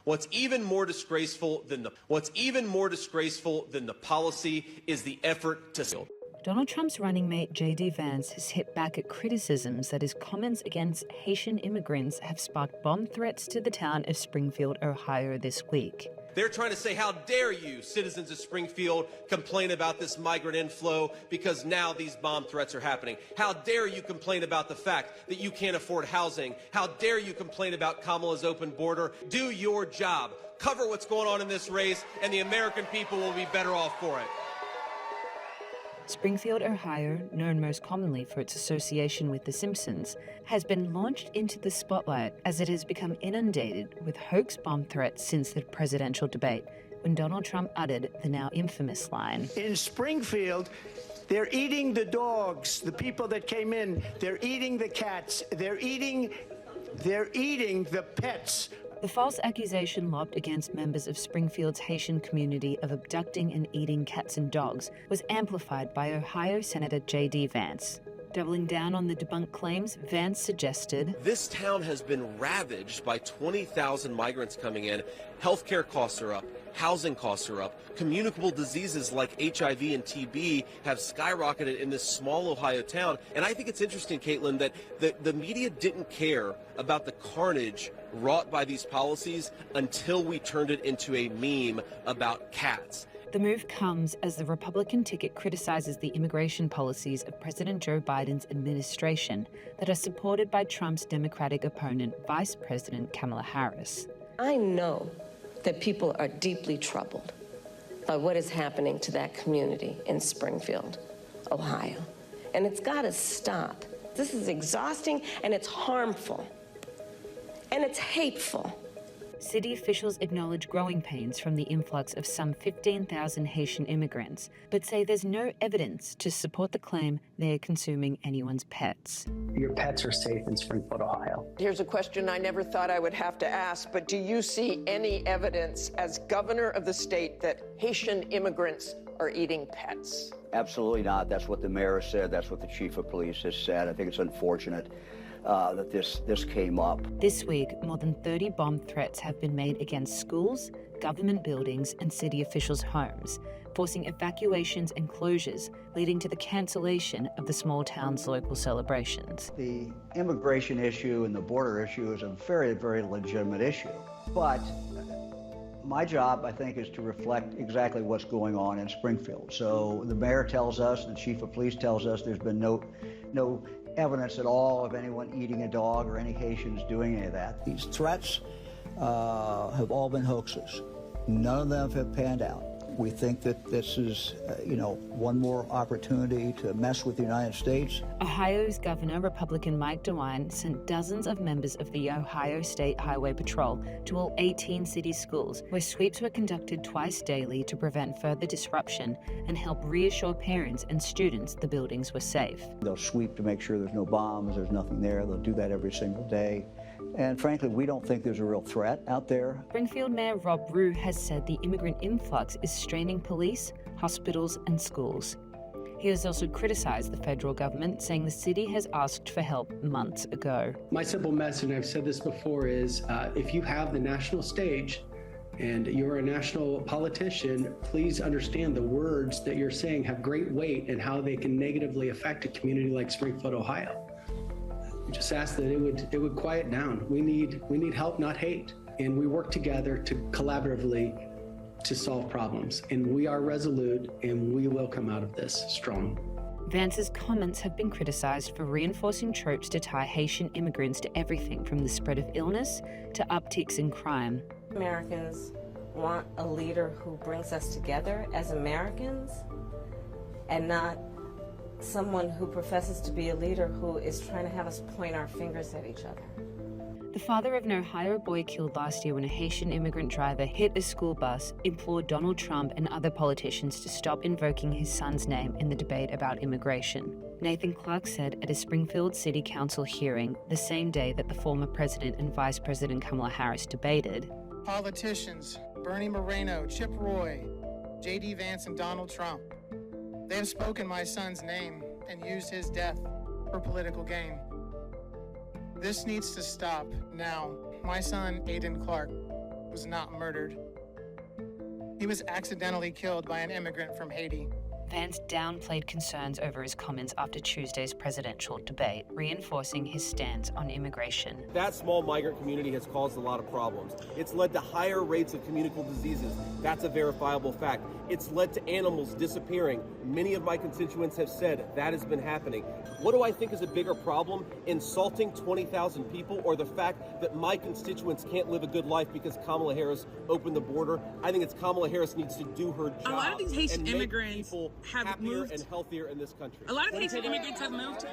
What's even more disgraceful than the policy is the effort to. Donald Trump's running mate JD Vance has hit back at criticisms that his comments against Haitian immigrants have sparked bomb threats to the town of Springfield, Ohio this week. They're trying to say, how dare you, citizens of Springfield, complain about this migrant inflow because now these bomb threats are happening. How dare you complain about the fact that you can't afford housing? How dare you complain about Kamala's open border? Do your job. Cover what's going on in this race, and the American people will be better off for it. Springfield, Ohio, known most commonly for its association with The Simpsons, has been launched into the spotlight as it has become inundated with hoax bomb threats since the presidential debate, when Donald Trump uttered the now infamous line. In Springfield, they're eating the dogs, the people that came in. They're eating the cats. They're eating the pets. The false accusation lobbed against members of Springfield's Haitian community of abducting and eating cats and dogs was amplified by Ohio Senator JD Vance. Doubling down on the debunked claims, Vance suggested, this town has been ravaged by 20,000 migrants coming in. Healthcare costs are up. Housing costs are up. Communicable diseases like HIV and TB have skyrocketed in this small Ohio town. And I think it's interesting, Caitlin, that the media didn't care about the carnage wrought by these policies until we turned it into a meme about cats. The move comes as the Republican ticket criticizes the immigration policies of President Joe Biden's administration that are supported by Trump's Democratic opponent, Vice President Kamala Harris. I know that people are deeply troubled by what is happening to that community in Springfield, Ohio. And it's got to stop. This is exhausting, and it's harmful, and it's hateful. City officials acknowledge growing pains from the influx of some 15,000 Haitian immigrants, but say there's no evidence to support the claim they're consuming anyone's pets. Your pets are safe in Springfield, Ohio. Here's a question I never thought I would have to ask, but do you see any evidence as governor of the state that Haitian immigrants are eating pets? Absolutely not. That's what the mayor said. That's what the chief of police has said. I think it's unfortunate that this came up. This week, more than 30 bomb threats have been made against schools, government buildings, and city officials' homes, forcing evacuations and closures, leading to the cancellation of the small town's local celebrations. The immigration issue and the border issue is a very, very legitimate issue. But my job, I think, is to reflect exactly what's going on in Springfield. So the mayor tells us, the chief of police tells us there's been no evidence at all of anyone eating a dog or any Haitians doing any of that. These threats have all been hoaxes. None of them have panned out. We think that this is, one more opportunity to mess with the United States. Ohio's Governor, Republican Mike DeWine, sent dozens of members of the Ohio State Highway Patrol to all 18 city schools, where sweeps were conducted twice daily to prevent further disruption and help reassure parents and students the buildings were safe. They'll sweep to make sure there's no bombs, there's nothing there. They'll do that every single day. And frankly, we don't think there's a real threat out there. Springfield Mayor Rob Rue has said the immigrant influx is straining police, hospitals, and schools. He has also criticized the federal government, saying the city has asked for help months ago. My simple message, and I've said this before, is if you have the national stage and you're a national politician, please understand the words that you're saying have great weight and how they can negatively affect a community like Springfield, Ohio. Just ask that it would quiet down. We need help, not hate. And we work together to collaboratively to solve problems. And we are resolute, and we will come out of this strong. Vance's comments have been criticized for reinforcing tropes to tie Haitian immigrants to everything from the spread of illness to upticks in crime. Americans want a leader who brings us together as Americans and not someone who professes to be a leader who is trying to have us point our fingers at each other. The father of an Ohio boy killed last year when a Haitian immigrant driver hit a school bus implored Donald Trump and other politicians to stop invoking his son's name in the debate about immigration. Nathan Clark said at a Springfield City Council hearing the same day that the former president and Vice President Kamala Harris debated. Politicians, Bernie Moreno, Chip Roy, JD Vance, and Donald Trump. They have spoken my son's name and used his death for political gain. This needs to stop now. My son, Aiden Clark, was not murdered. He was accidentally killed by an immigrant from Haiti. Vance downplayed concerns over his comments after Tuesday's presidential debate, reinforcing his stance on immigration. That small migrant community has caused a lot of problems. It's led to higher rates of communicable diseases. That's a verifiable fact. It's led to animals disappearing. Many of my constituents have said that has been happening. What do I think is a bigger problem? Insulting 20,000 people, or the fact that my constituents can't live a good life because Kamala Harris opened the border? I think it's Kamala Harris needs to do her job. A lot of these Haitian immigrants have happier moved and healthier in this country. A lot of Haitian immigrants have moved.